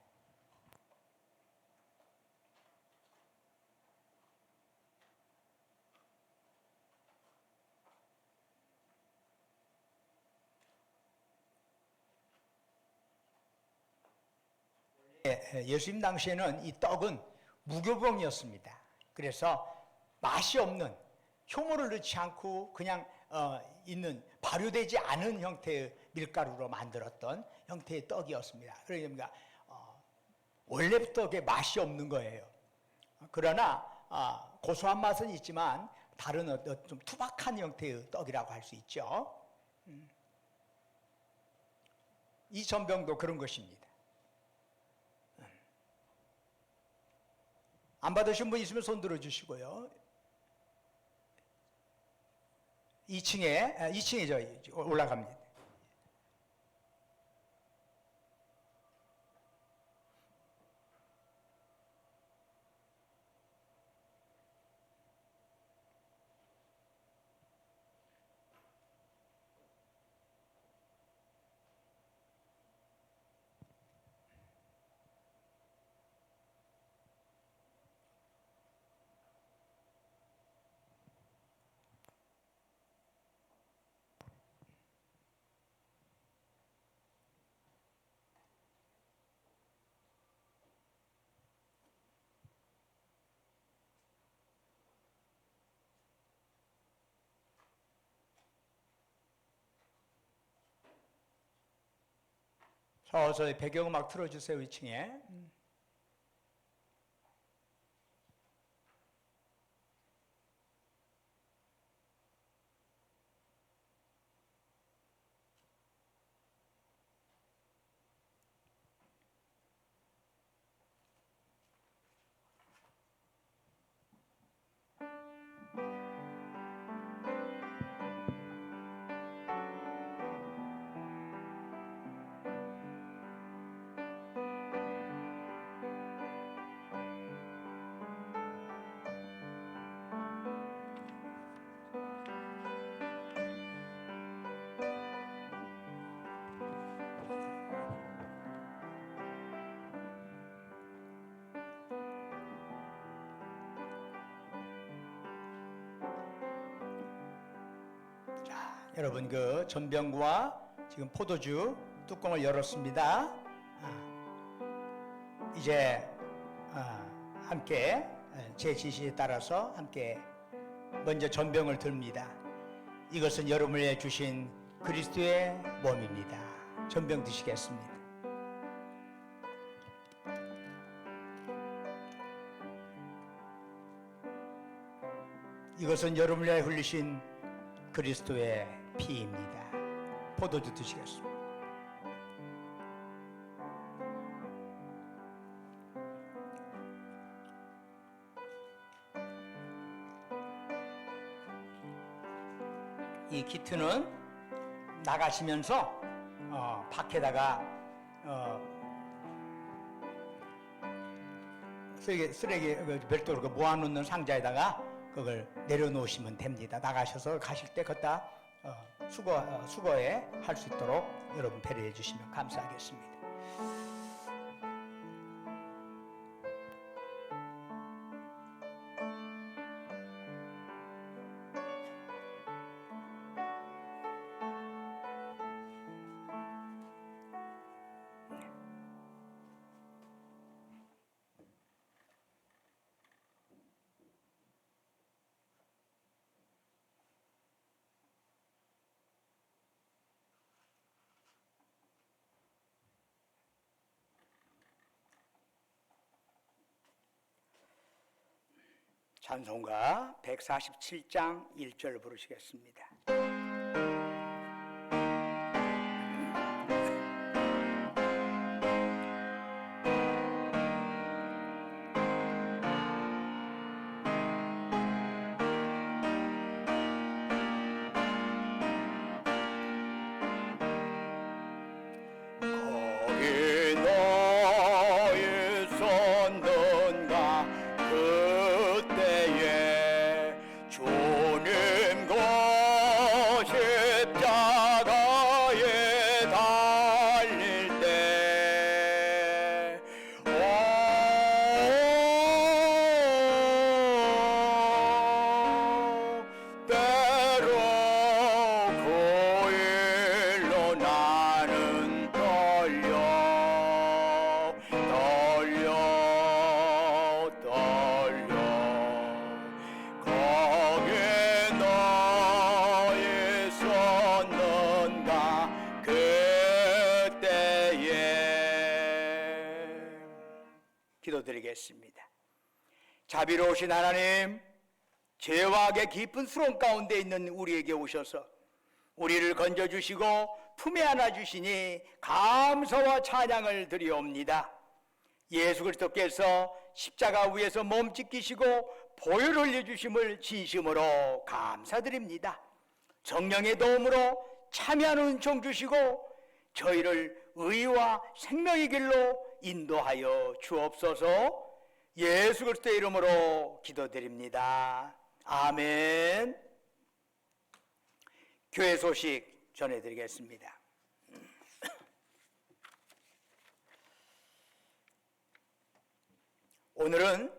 예수님 당시에는 이 떡은 무교병이었습니다. 그래서 맛이 없는, 효모를 넣지 않고 그냥 있는, 발효되지 않은 형태의 밀가루로 만들었던 형태의 떡이었습니다. 그러니까 원래부터 맛이 없는 거예요. 그러나 고소한 맛은 있지만 다른 좀 투박한 형태의 떡이라고 할 수 있죠. 이 전병도 그런 것입니다. 안 받으신 분 있으면 손 들어주시고요. 2층에 저 올라갑니다. 서서히 배경음악 틀어주세요. 2층에. 여러분 그 전병과 지금 포도주 뚜껑을 열었습니다. 이제 함께 제 지시에 따라서 함께 먼저 전병을 듭니다. 이것은 여러분을 위해 주신 그리스도의 몸입니다. 전병 드시겠습니다. 이것은 여러분을 위해 흘리신 그리스도의 피입니다. 포도주 드시겠습니다. 이 키트는 나가시면서 밖에다가 쓰레기 별도로 모아놓는 상자에다가 그걸 내려놓으시면 됩니다. 나가셔서 가실 때 걷다 수거에 할 수 있도록 여러분 배려해 주시면 감사하겠습니다. 찬송가 147장 1절 부르시겠습니다. 거기 너의 섰는가 그 그 일로 나는 떨려 거기 너희 있었는가 그때에. 기도드리겠습니다. 자비로우신 하나님, 죄와 악의 깊은 수렁 가운데 있는 우리에게 오셔서 우리를 건져주시고 품에 안아주시니 감사와 찬양을 드리옵니다. 예수 그리스도께서 십자가 위에서 몸 찢기시고 보혈 흘려주심을 진심으로 감사드립니다. 성령의 도움으로 참여하는 은총 주시고 저희를 의와 생명의 길로 인도하여 주옵소서. 예수 그리스도의 이름으로 기도드립니다. 아멘. 교회 소식 전해드리겠습니다. 오늘은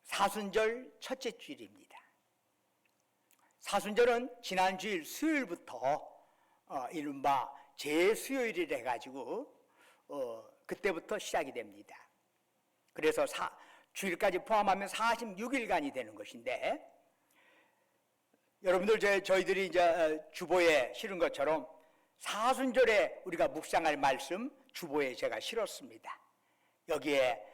사순절 첫째 주일입니다. 사순절은 지난 주일 수요일부터 이른바 제수요일이라 해가지고 그때부터 시작이 됩니다. 그래서 주일까지 포함하면 46일간이 되는 것인데, 여러분들 저희들이 이제 주보에 실은 것처럼 사순절에 우리가 묵상할 말씀 주보에 제가 실었습니다. 여기에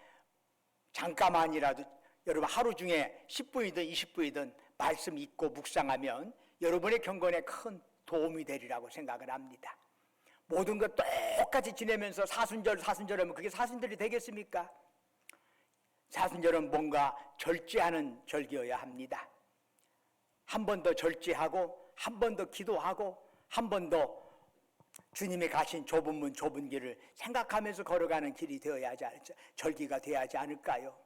잠깐만이라도 여러분 하루 중에 10분이든 20분이든 말씀 읽고 묵상하면 여러분의 경건에 큰 도움이 되리라고 생각을 합니다. 모든 것 똑같이 지내면서 사순절 하면 그게 사순절이 되겠습니까? 사순절은 뭔가 절제하는 절기여야 합니다. 한 번 더 절제하고 한 번 더 기도하고 한 번 더 주님이 가신 좁은 문 좁은 길을 생각하면서 걸어가는 길이 되어야지, 절기가 되어야지 않을까요?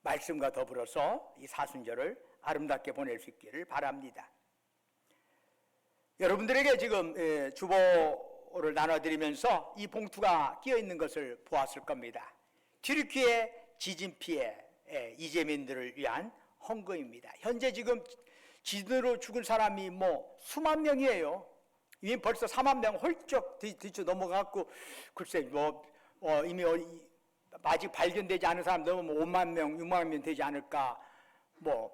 말씀과 더불어서 이 사순절을 아름답게 보낼 수 있기를 바랍니다. 여러분들에게 지금 주보를 나눠드리면서 이 봉투가 끼어있는 것을 보았을 겁니다. 튀르키예 지진 피해 이재민들을 위한 헌금입니다. 현재 지금 지진으로 죽은 사람이 수만 명이에요. 이미 벌써 4만 명 훌쩍 뒤쳐 넘어갔고, 글쎄 이미 아직 발견되지 않은 사람들은 5만 명, 6만 명 되지 않을까.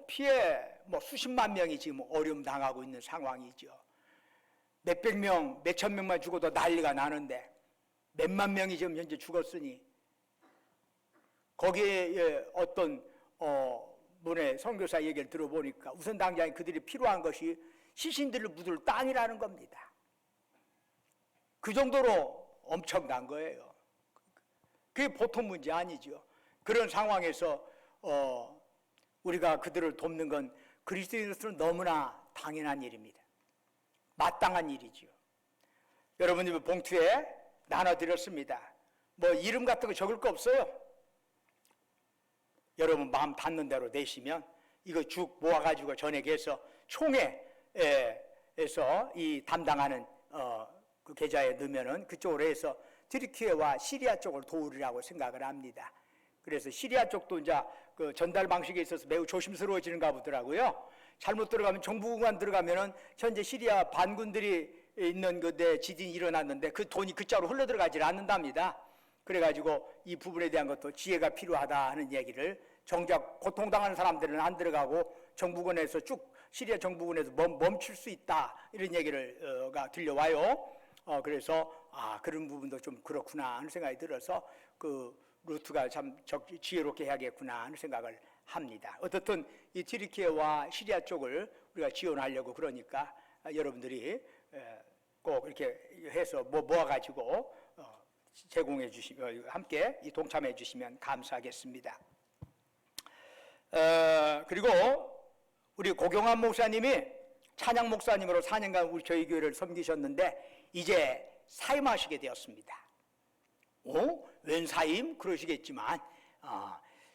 피해 수십만 명이 지금 어려움 당하고 있는 상황이죠. 몇백 명, 몇천 명만 죽어도 난리가 나는데 몇만 명이 지금 현재 죽었으니, 거기에 어떤 분의 선교사 얘기를 들어보니까 우선 당장 그들이 필요한 것이 시신들을 묻을 땅이라는 겁니다. 그 정도로 엄청난 거예요. 그게 보통 문제 아니죠. 그런 상황에서 우리가 그들을 돕는 건 그리스도인으로서는 너무나 당연한 일입니다. 마땅한 일이죠. 여러분들 봉투에 나눠드렸습니다. 이름 같은 거 적을 거 없어요. 여러분 마음 닿는 대로 내시면 이거 쭉 모아가지고 전액해서 총회에서 이 담당하는 그 계좌에 넣으면은 그쪽으로 해서 튀르키예와 시리아 쪽을 도우리라고 생각을 합니다. 그래서 시리아 쪽도 이제 그 전달 방식에 있어서 매우 조심스러워지는가 보더라고요. 잘못 들어가면 정부공간 들어가면은 현재 시리아 반군들이 있는 그데 지진이 일어났는데 그 돈이 그쪽으로 흘러 들어가질 않는답니다. 그래가지고 이 부분에 대한 것도 지혜가 필요하다 하는 얘기를, 정작 고통당하는 사람들은 안 들어가고 정부군에서 쭉 시리아 정부군에서 멈출 수 있다 이런 얘기를 들려와요. 그래서 그런 부분도 좀 그렇구나 하는 생각이 들어서 그 루트가 참 지혜롭게 해야겠구나 하는 생각을 합니다. 어떻든 이 튀르키예와 시리아 쪽을 우리가 지원하려고 그러니까 여러분들이 꼭 이렇게 해서 모아가지고 제공해 주시면, 함께 동참해 주시면 감사하겠습니다. 그리고 우리 고경환 목사님이 찬양 목사님으로 4년간 우리 저희 교회를 섬기셨는데 이제 사임하시게 되었습니다. 웬 사임? 그러시겠지만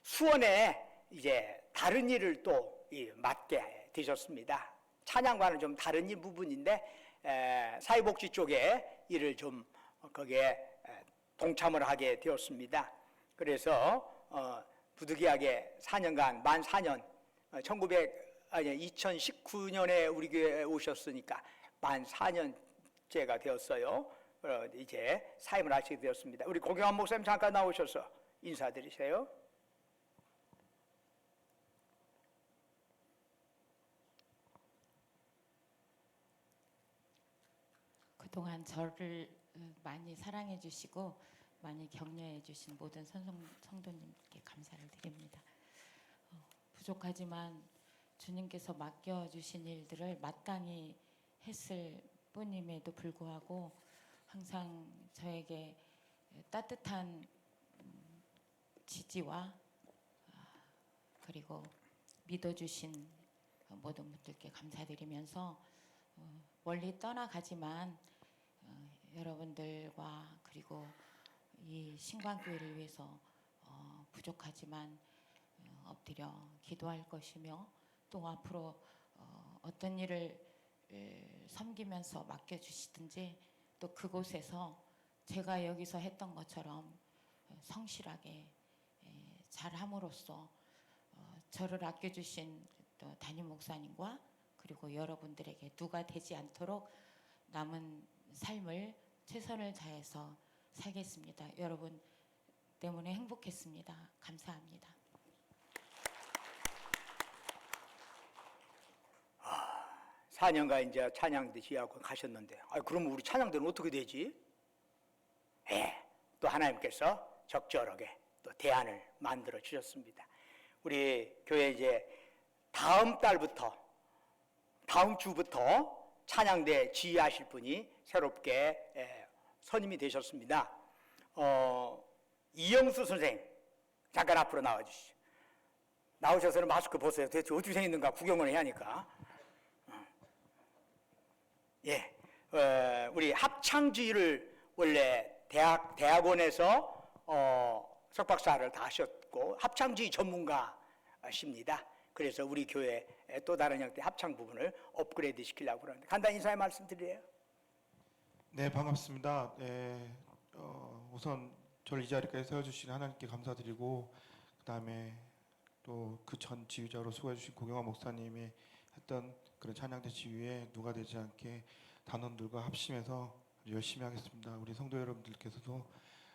수원에 이제 다른 일을 또 맡게 되셨습니다. 찬양과는 좀 다른 일 부분인데 사회복지 쪽에 일을 좀 거기에 동참을 하게 되었습니다. 그래서 부득이하게 4년간 만 4년 아니 2019년에 우리 교회에 오셨으니까 만 4년째가 되었어요. 이제 사임을 하시게 되었습니다. 우리 고경환 목사님 잠깐 나오셔서 인사드리세요. 그동안 저를 많이 사랑해 주시고 많이 격려해 주신 모든 성도님께 감사를 드립니다. 부족하지만 주님께서 맡겨주신 일들을 마땅히 했을 뿐임에도 불구하고 항상 저에게 따뜻한 지지와 그리고 믿어주신 모든 분들께 감사드리면서 멀리 떠나가지만 여러분들과 그리고 이 신광교회를 위해서 부족하지만 엎드려 기도할 것이며 또 앞으로 어떤 일을 섬기면서 맡겨주시든지 또 그곳에서 제가 여기서 했던 것처럼 성실하게 잘함으로써 저를 아껴주신 또 담임 목사님과 그리고 여러분들에게 누가 되지 않도록 남은 삶을 최선을 다해서 살겠습니다. 여러분 때문에 행복했습니다. 감사합니다. 4년간 이제 찬양대 지하고 가셨는데, 그럼 우리 찬양대는 어떻게 되지? 또 하나님께서 적절하게 또 대안을 만들어 주셨습니다. 우리 교회 이제 다음 주부터 찬양대 지휘하실 분이 새롭게 선임이 되셨습니다. 이영수 선생님, 잠깐 앞으로 나와 주시죠. 나오셔서는 마스크 벗어요. 대체 어떻게 생겼는가 구경을 해야 하니까. 우리 합창지휘를 원래 대학원에서 석박사를 다 하셨고 합창지휘 전문가십니다. 그래서 우리 교회 또 다른 형태 합창 부분을 업그레이드 시키려고 그러는데 간단히 인사의 말씀 드려요. 네, 반갑습니다. 우선 저를 이 자리까지 세워주신 하나님께 감사드리고 그 다음에 또 그 전 지휘자로 수고해주신 고경환 목사님이 했던 그런 찬양대 지휘에 누가 되지 않게 단원들과 합심해서 열심히 하겠습니다. 우리 성도 여러분들께서도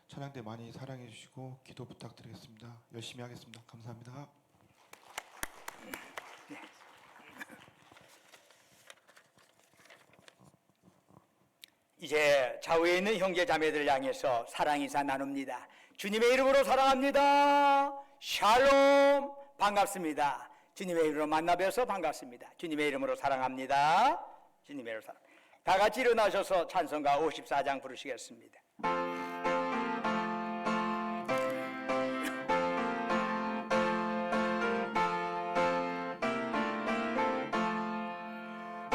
찬양대 많이 사랑해 주시고 기도 부탁드리겠습니다. 열심히 하겠습니다. 감사합니다. 이제 좌우에 있는 형제 자매들 향해서 사랑 인사 나눕니다. 주님의 이름으로 사랑합니다. 샬롬. 반갑습니다. 주님의 이름으로 만나 뵈어서 반갑습니다. 주님의 이름으로 사랑합니다. 주님의 이름으로 사랑. 다 같이 일어나셔서 찬송가 54장 부르시겠습니다.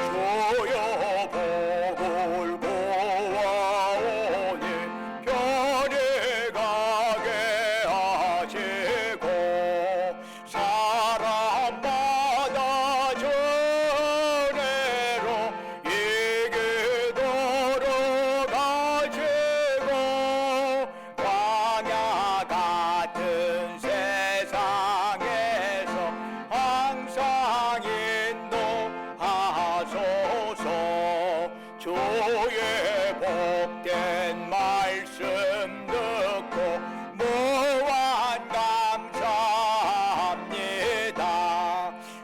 주여 복을 보아오니 편히 가게 하시고 사람마다 전해로 이기도록 하시고 광야 같은 세상에서 항상 인도하소서. 주의 복된 말씀 듣고 무한 감사합니다.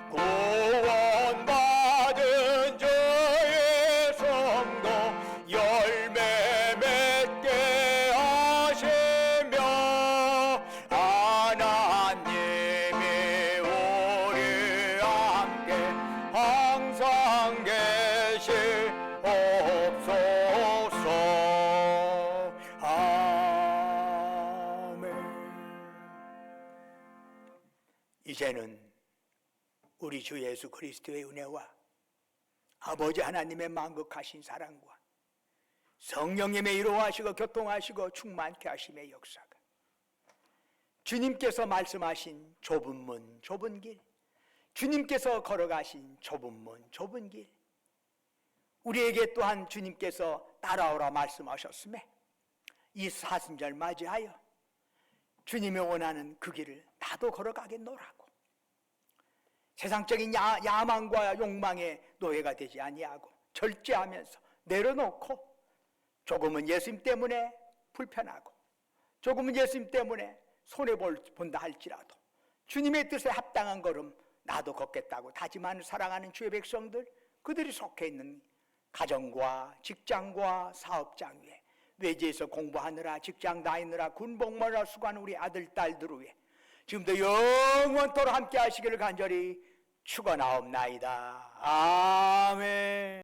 구원받은 저의 성도 열매 맺게 하시며 하나님이 우리 함께 항상 계시옵소서. 아멘. 이제는 우리 주 예수 그리스도의 은혜와 아버지 하나님의 만극하신 사랑과 성령님의 이루하시고 교통하시고 충만케 하심의 역사가 주님께서 말씀하신 좁은 문 좁은 길, 주님께서 걸어가신 좁은 문 좁은 길, 우리에게 또한 주님께서 따라오라 말씀하셨음에 이 사순절 맞이하여 주님이 원하는 그 길을 나도 걸어가겠노라고 세상적인 야망과 욕망의 노예가 되지 아니하고 절제하면서 내려놓고 조금은 예수님 때문에 불편하고 조금은 예수님 때문에 손해본다 할지라도 주님의 뜻에 합당한 걸음 나도 걷겠다고 다짐하는 사랑하는 주의 백성들, 그들이 속해 있는 가정과 직장과 사업장 위에, 외지에서 공부하느라 직장 다니느라 군복무하느라 수고하는 우리 아들 딸들 위해 지금도 영원토록 함께 하시기를 간절히 축원하옵나이다.